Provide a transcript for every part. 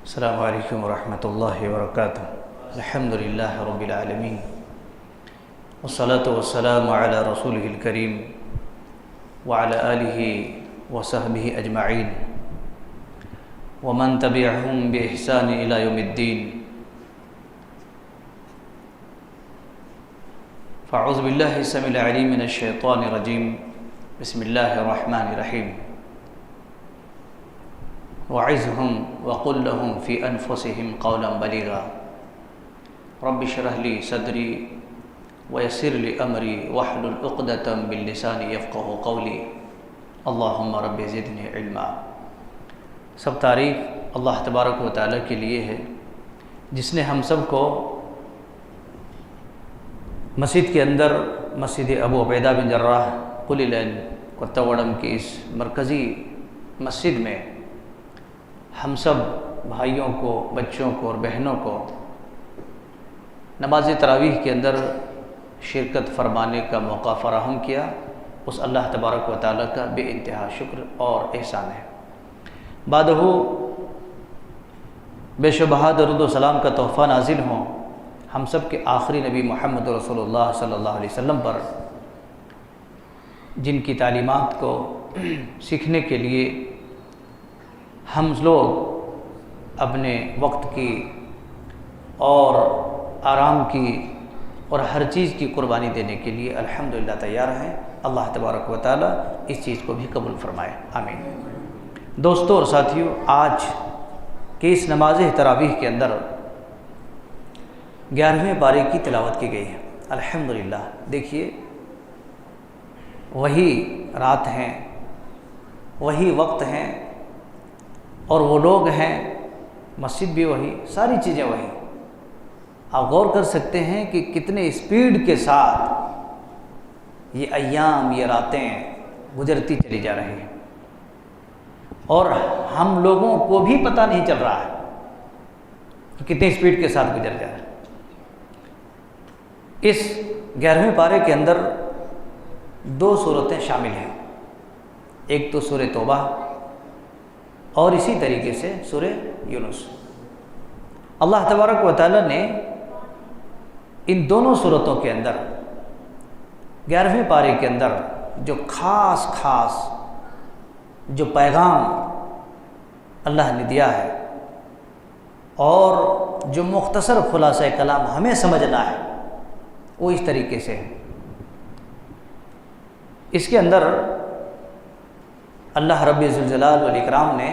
السلام علیکم ورحمۃ اللہ وبرکاتہ۔ الحمد للہ رب العالمین والصلاة والسلام علی رسولہ الکریم وعلی آلہ وصحبہ اجمعین ومن تبعہم بإحسان الی یوم الدین۔ فاعوذ باللہ السمیع العلیم من الشیطان الرجیم، بسم اللہ الرحمن الرحیم۔ وعظهم وقل لهم في أنفسهم قولا بليغا رب اشرح لي صدري ويسر لي أمري واحلل عقدة من لساني يفقهوا قولي اللهم رب زدني علما۔ سب تعریف اللہ تبارک و تعالیٰ کے لیے ہے جس نے ہم سب کو مسجد کے اندر، مسجد ابو عبیدہ بن جراح قلی لین کوتواڑم کی اس مرکزی مسجد میں ہم سب بھائیوں کو، بچوں کو اور بہنوں کو نماز تراویح کے اندر شرکت فرمانے کا موقع فراہم کیا، اس اللہ تبارک و تعالیٰ کا بے انتہا شکر اور احسان ہے۔ بعدہ بے شبہ درود و سلام کا تحفہ نازل ہوں ہم سب کے آخری نبی محمد رسول اللہ صلی اللہ علیہ وسلم پر، جن کی تعلیمات کو سیکھنے کے لیے ہم لوگ اپنے وقت کی اور آرام کی اور ہر چیز کی قربانی دینے کے لیے الحمدللہ تیار ہیں۔ اللہ تبارک و تعالیٰ اس چیز کو بھی قبول فرمائے، آمین۔ دوستو اور ساتھیو، آج کی اس نماز تراویح کے اندر 11ویں پارے کی تلاوت کی گئی ہے۔ الحمدللہ دیکھیے، وہی رات ہیں، وہی وقت ہیں اور وہ لوگ ہیں، مسجد بھی وہی، ساری چیزیں وہی۔ آپ غور کر سکتے ہیں کہ کتنے اسپیڈ کے ساتھ یہ ایام، یہ راتیں گزرتی چلی جا رہی ہیں اور ہم لوگوں کو بھی پتہ نہیں چل رہا ہے کہ کتنے اسپیڈ کے ساتھ گزر جا رہا ہے۔ اس 11ویں پارے کے اندر 2 سورتیں شامل ہیں، ایک تو سورہ توبہ اور اسی طریقے سے سورہ یونس۔ اللہ تبارک و تعالیٰ نے ان دونوں سورتوں کے اندر 11ویں پارے کے اندر جو خاص جو پیغام اللہ نے دیا ہے اور جو مختصر خلاصہ کلام ہمیں سمجھنا ہے وہ اس طریقے سے ہے۔ اس کے اندر اللہ رب ذوالجلال والاکرام نے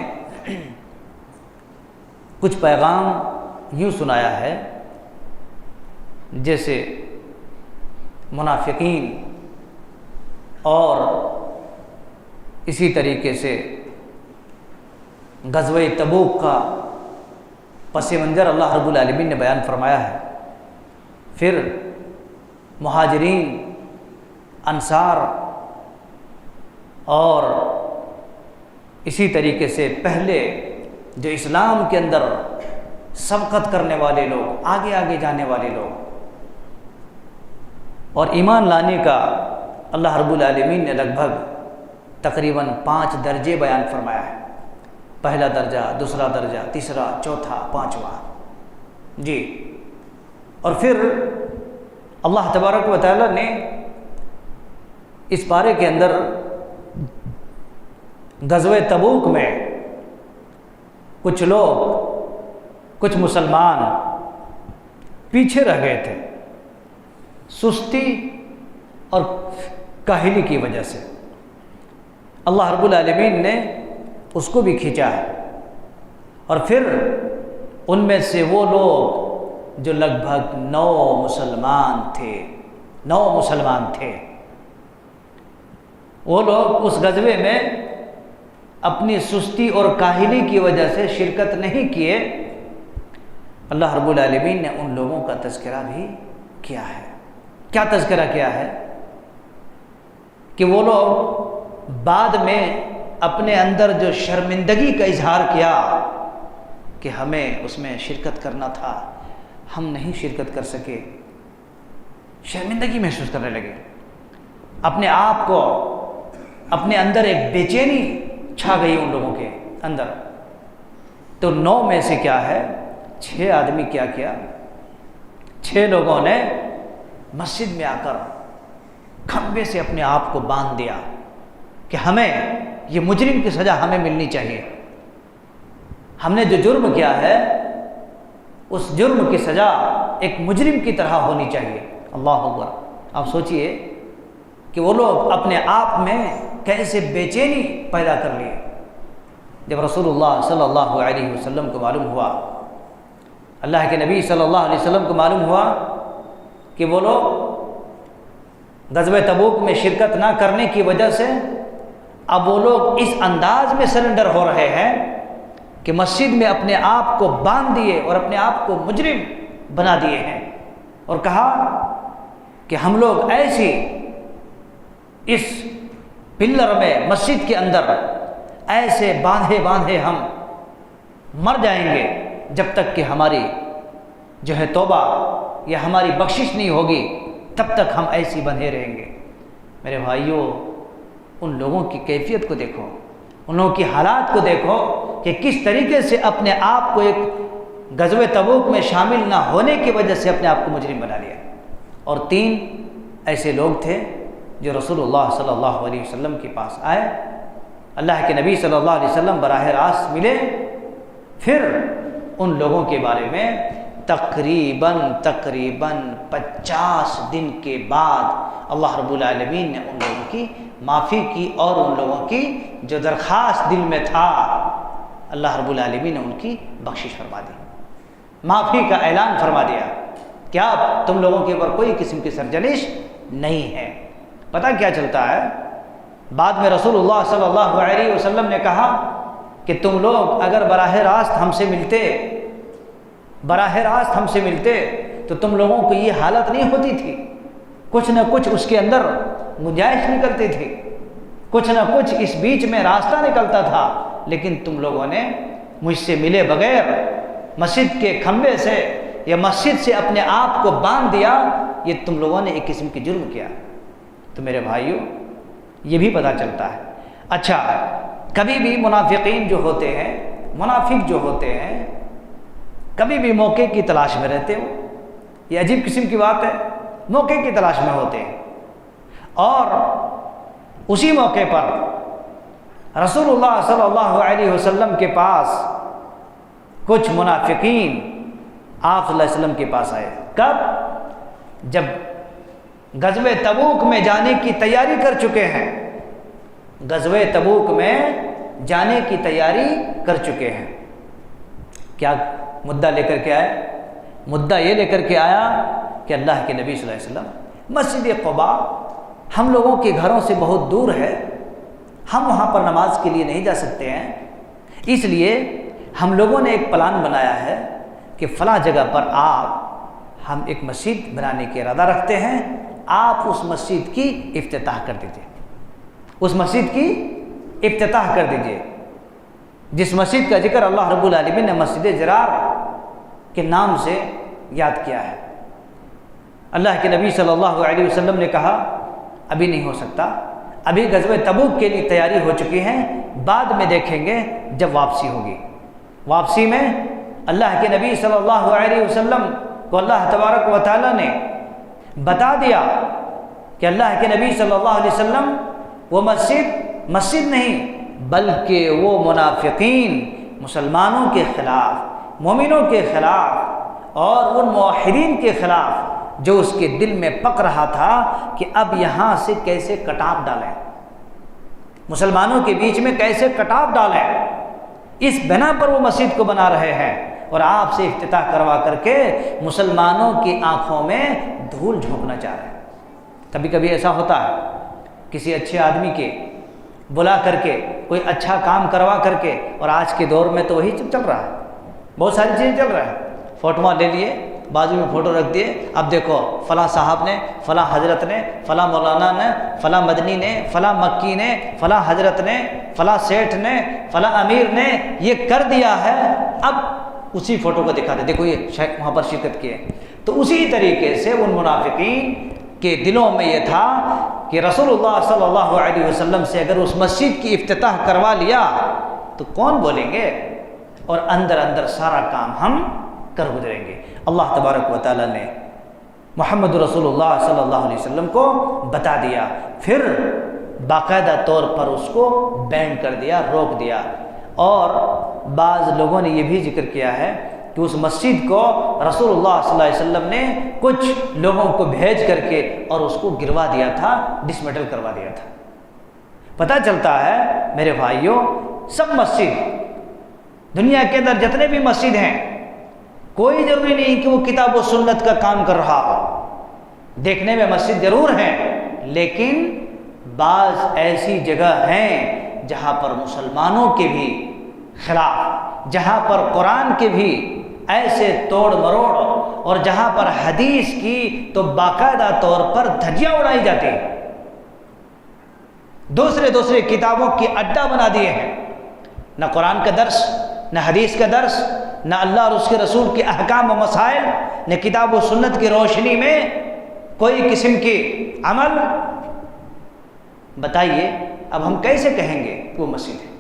کچھ پیغام یوں سنایا ہے جیسے منافقین اور اسی طریقے سے غزوہ تبوک کا پس منظر اللہ رب العالمین نے بیان فرمایا ہے۔ پھر مہاجرین، انصار اور اسی طریقے سے پہلے جو اسلام کے اندر سبقت کرنے والے لوگ، آگے آگے جانے والے لوگ اور ایمان لانے کا اللہ رب العالمین نے لگ بھگ تقریباً 5 درجے بیان فرمایا ہے۔ پہلا درجہ، دوسرا درجہ، تیسرا، چوتھا، 5واں جی۔ اور پھر اللہ تبارک و تعالیٰ نے اس پارے کے اندر غزوہ تبوک میں کچھ لوگ، کچھ مسلمان پیچھے رہ گئے تھے سستی اور کاہلی کی وجہ سے۔ اللہ رب العالمین نے اس کو بھی کھینچا ہے اور پھر ان میں سے وہ لوگ جو لگ بھگ 9 مسلمان تھے، وہ لوگ اس غزوے میں اپنی سستی اور کاہلی کی وجہ سے شرکت نہیں کیے۔ اللہ رب العالمین نے ان لوگوں کا تذکرہ بھی کیا ہے۔ کیا تذکرہ کیا ہے؟ کہ وہ لوگ بعد میں اپنے اندر جو شرمندگی کا اظہار کیا کہ ہمیں اس میں شرکت کرنا تھا، ہم نہیں شرکت کر سکے، شرمندگی محسوس کرنے لگے، اپنے آپ کو، اپنے اندر ایک بے چینی چھا گئی ان لوگوں کے اندر۔ تو 9 میں سے کیا ہے 6 آدمی کیا کیا، 6 لوگوں نے مسجد میں آ کر کھمبے سے اپنے آپ کو باندھ دیا کہ ہمیں یہ مجرم کی سزا ہمیں ملنی چاہیے، ہم نے جو جرم کیا ہے اس جرم کی سزا ایک مجرم کی طرح ہونی چاہیے۔ اللہ اکبر۔ آپ سوچئے کہ وہ لوگ اپنے آپ میں کیسے بے چینی پیدا کر لیے۔ جب رسول اللہ صلی اللہ علیہ وسلم کو معلوم ہوا، اللہ کے نبی صلی اللہ علیہ وسلم کو معلوم ہوا کہ وہ لوگ غزوہ تبوک میں شرکت نہ کرنے کی وجہ سے اب وہ لوگ اس انداز میں سرنڈر ہو رہے ہیں کہ مسجد میں اپنے آپ کو باندھ دیے اور اپنے آپ کو مجرم بنا دیے ہیں، اور کہا کہ ہم لوگ ایسی اس پلر میں مسجد کے اندر ایسے باندھے باندھے ہم مر جائیں گے جب تک کہ ہماری جو ہے توبہ یا ہماری بخشش نہیں ہوگی، تب تک ہم ایسی بندھے رہیں گے۔ میرے بھائیوں، ان لوگوں کی کیفیت کو دیکھو، ان لوگوں کی حالات کو دیکھو کہ کس طریقے سے اپنے آپ کو ایک غزوہ تبوک میں شامل نہ ہونے کی وجہ سے اپنے آپ کو مجرم بنا لیا۔ اور 3 ایسے لوگ تھے جو رسول اللہ صلی اللہ علیہ وسلم کے پاس آئے، اللہ کے نبی صلی اللہ علیہ وسلم براہ راست ملے، پھر ان لوگوں کے بارے میں تقریباً 50 دن کے بعد اللہ رب العالمین نے ان لوگوں کی معافی کی، اور ان لوگوں کی جو درخواست دل میں تھا اللہ رب العالمین نے ان کی بخشش فرما دی، معافی کا اعلان فرما دیا کہ اب تم لوگوں کے اوپر کوئی قسم کی سرزنش نہیں ہے۔ پتہ کیا چلتا ہے، بعد میں رسول اللہ صلی اللہ علیہ وسلم نے کہا کہ تم لوگ اگر براہ راست ہم سے ملتے تو تم لوگوں کو یہ حالت نہیں ہوتی تھی، کچھ نہ کچھ اس کے اندر گنجائش نکلتی تھی، کچھ نہ کچھ اس بیچ میں راستہ نکلتا تھا، لیکن تم لوگوں نے مجھ سے ملے بغیر مسجد کے کھمبے سے یا مسجد سے اپنے آپ کو باندھ دیا، یہ تم لوگوں نے ایک قسم کی جرم کیا۔ تو میرے بھائیوں، یہ بھی پتہ چلتا ہے۔ اچھا، کبھی بھی منافقین جو ہوتے ہیں، منافق جو ہوتے ہیں، کبھی بھی موقع کی تلاش میں رہتے ہو، یہ عجیب قسم کی بات ہے، موقع کی تلاش میں ہوتے ہیں، اور اسی موقع پر رسول اللہ صلی اللہ علیہ وسلم کے پاس کچھ منافقین آپ صلی اللہ علیہ وسلم کے پاس آئے۔ کب؟ جب غزوہ تبوک میں جانے کی تیاری کر چکے ہیں، غزوہ تبوک میں جانے کی تیاری کر چکے ہیں۔ کیا مدعا لے کر کے آئے؟ مدعا یہ لے کر کے آیا کہ اللہ کے نبی صلی اللہ علیہ وسلم، مسجد قباء ہم لوگوں کے گھروں سے بہت دور ہے، ہم وہاں پر نماز کے لیے نہیں جا سکتے ہیں، اس لیے ہم لوگوں نے ایک پلان بنایا ہے کہ فلاں جگہ پر ہم ایک مسجد بنانے کے ارادہ رکھتے ہیں، آپ اس مسجد کی افتتاح کر دیجیے، اس مسجد کی افتتاح کر دیجیے، جس مسجد کا ذکر اللہ رب العالمین نے مسجد ضرار کے نام سے یاد کیا ہے۔ اللہ کے نبی صلی اللہ علیہ وسلم نے کہا ابھی نہیں ہو سکتا، ابھی غزوہ تبوک کے لیے تیاری ہو چکی ہے، بعد میں دیکھیں گے جب واپسی ہوگی۔ واپسی میں اللہ کے نبی صلی اللہ علیہ وسلم کو اللہ تبارک و تعالیٰ نے بتا دیا کہ اللہ کے نبی صلی اللہ علیہ وسلم وہ مسجد نہیں بلکہ وہ منافقین، مسلمانوں کے خلاف، مومنوں کے خلاف اور ان موحدین کے خلاف جو اس کے دل میں پک رہا تھا کہ اب یہاں سے کیسے کٹاپ ڈالیں، مسلمانوں کے بیچ میں کیسے کٹاپ ڈالیں، اس بنا پر وہ مسجد کو بنا رہے ہیں، اور آپ سے افتتاح کروا کر کے مسلمانوں کی آنکھوں میں دھول جھونکنا چاہ رہے ہیں۔ کبھی کبھی ایسا ہوتا ہے، کسی اچھے آدمی کے بلا کر کے کوئی اچھا کام کروا کر کے، اور آج کے دور میں تو وہی چل رہا ہے، بہت ساری چیزیں چل رہا ہے، فوٹوਆਂ لے لیے، بازو میں فوٹو رکھ دیے، اب دیکھو فلاں صاحب نے، فلاں حضرت نے، فلاں مولانا نے، فلاں مدنی نے، فلاں مکی نے، فلاں حضرت نے، فلاں سیٹھ نے، فلاں امیر نے یہ کر دیا ہے، اب اسی فوٹو کو دکھا دے، دیکھو یہ وہاں پر شرکت کی ہے۔ تو اسی طریقے سے ان منافقین کے دلوں میں یہ تھا کہ رسول اللہ صلی اللہ علیہ وسلم سے اگر اس مسجد کی افتتاح کروا لیا تو کون بولیں گے، اور اندر اندر سارا کام ہم کر گزریں گے۔ اللہ تبارک و تعالیٰ نے محمد رسول اللہ صلی اللہ علیہ وسلم کو بتا دیا، پھر باقاعدہ طور پر اس کو بین کر دیا، روک دیا۔ اور بعض لوگوں نے یہ بھی ذکر کیا ہے کہ اس مسجد کو رسول اللہ صلی اللہ علیہ وسلم نے کچھ لوگوں کو بھیج کر کے اور اس کو گروا دیا تھا، ڈسمیٹل کروا دیا تھا۔ پتہ چلتا ہے میرے بھائیوں، سب مسجد دنیا کے اندر جتنے بھی مسجد ہیں، کوئی ضروری نہیں کہ وہ کتاب و سنت کا کام کر رہا ہو۔ دیکھنے میں مسجد ضرور ہیں، لیکن بعض ایسی جگہ ہیں جہاں پر مسلمانوں کے بھی خلاف، جہاں پر قرآن کے بھی ایسے توڑ مروڑ، اور جہاں پر حدیث کی تو باقاعدہ طور پر دھجیاں اڑائی جاتی ہیں، دوسرے کتابوں کی اڈا بنا دیے ہیں۔ نہ قرآن کا درس، نہ حدیث کا درس، نہ اللہ اور اس کے رسول کے احکام و مسائل، نہ کتاب و سنت کی روشنی میں کوئی قسم کی عمل۔ بتائیے اب ہم کیسے کہیں گے کہ وہ مسجد ہے؟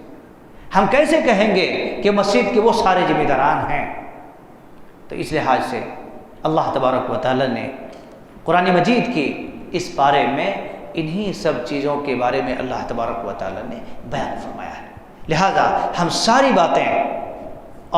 ہم کیسے کہیں گے کہ مسجد کے وہ سارے ذمہ داران ہیں؟ تو اس لحاظ سے اللہ تبارک و تعالیٰ نے قرآن مجید کی اس بارے میں انہی سب چیزوں کے بارے میں اللہ تبارک و تعالیٰ نے بیان فرمایا ہے۔ لہذا ہم ساری باتیں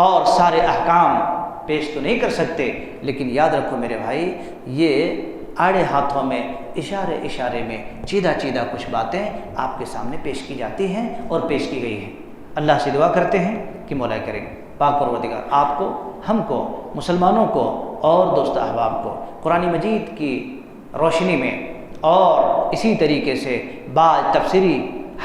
اور سارے احکام پیش تو نہیں کر سکتے، لیکن یاد رکھو میرے بھائی، یہ آڑے ہاتھوں میں اشارے میں چیدہ کچھ باتیں آپ کے سامنے پیش کی جاتی ہیں اور پیش کی گئی ہیں۔ اللہ سے دعا کرتے ہیں کہ مولا کریم پاک پروردگار آپ کو، ہم کو، مسلمانوں کو اور دوست احباب کو قرآن مجید کی روشنی میں اور اسی طریقے سے بعض تفسیری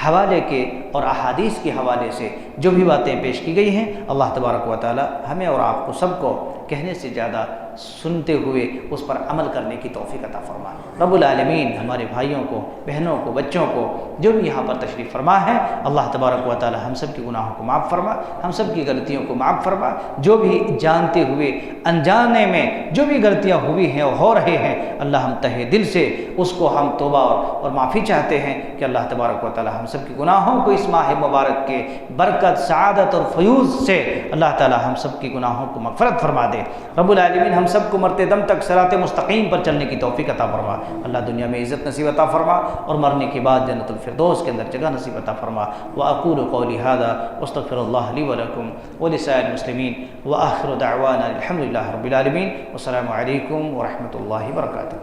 حوالے کے اور احادیث کے حوالے سے جو بھی باتیں پیش کی گئی ہیں، اللہ تبارک و تعالی ہمیں اور آپ کو سب کو کہنے سے زیادہ سنتے ہوئے اس پر عمل کرنے کی توفیق عطا فرما۔ رب العالمین ہمارے بھائیوں کو، بہنوں کو، بچوں کو جو بھی یہاں پر تشریف فرما ہے، اللہ تبارک و تعالی ہم سب کے گناہوں کو معاف فرما، ہم سب کی غلطیوں کو معاف فرما۔ جو بھی جانتے ہوئے انجانے میں جو بھی غلطیاں ہوئی ہیں اور ہو رہے ہیں، اللہ ہم تہہ دل سے اس کو ہم توبہ اور معافی چاہتے ہیں کہ اللہ تبارک و تعالی ہم سب کے گناہوں کو اس ماہ مبارک کے برکت، سعادت اور فیوض سے اللہ تعالی ہم سب کی گناہوں کو مغفرت فرما دے۔ رب العالمین ہم سب کو مرتے دم تک صراط مستقیم پر چلنے کی توفیق عطا فرما۔ اللہ دنیا میں عزت نصیب عطا فرما اور مرنے کے بعد جنت الفردوس کے اندر جگہ نصیب عطا فرما۔ واقول قولی ھذا واستغفر اللہ لی ولکم ولسائر المسلمین وآخر دعوانا الحمد للہ رب العالمین، والسلام علیکم ورحمۃ اللہ وبرکاتہ۔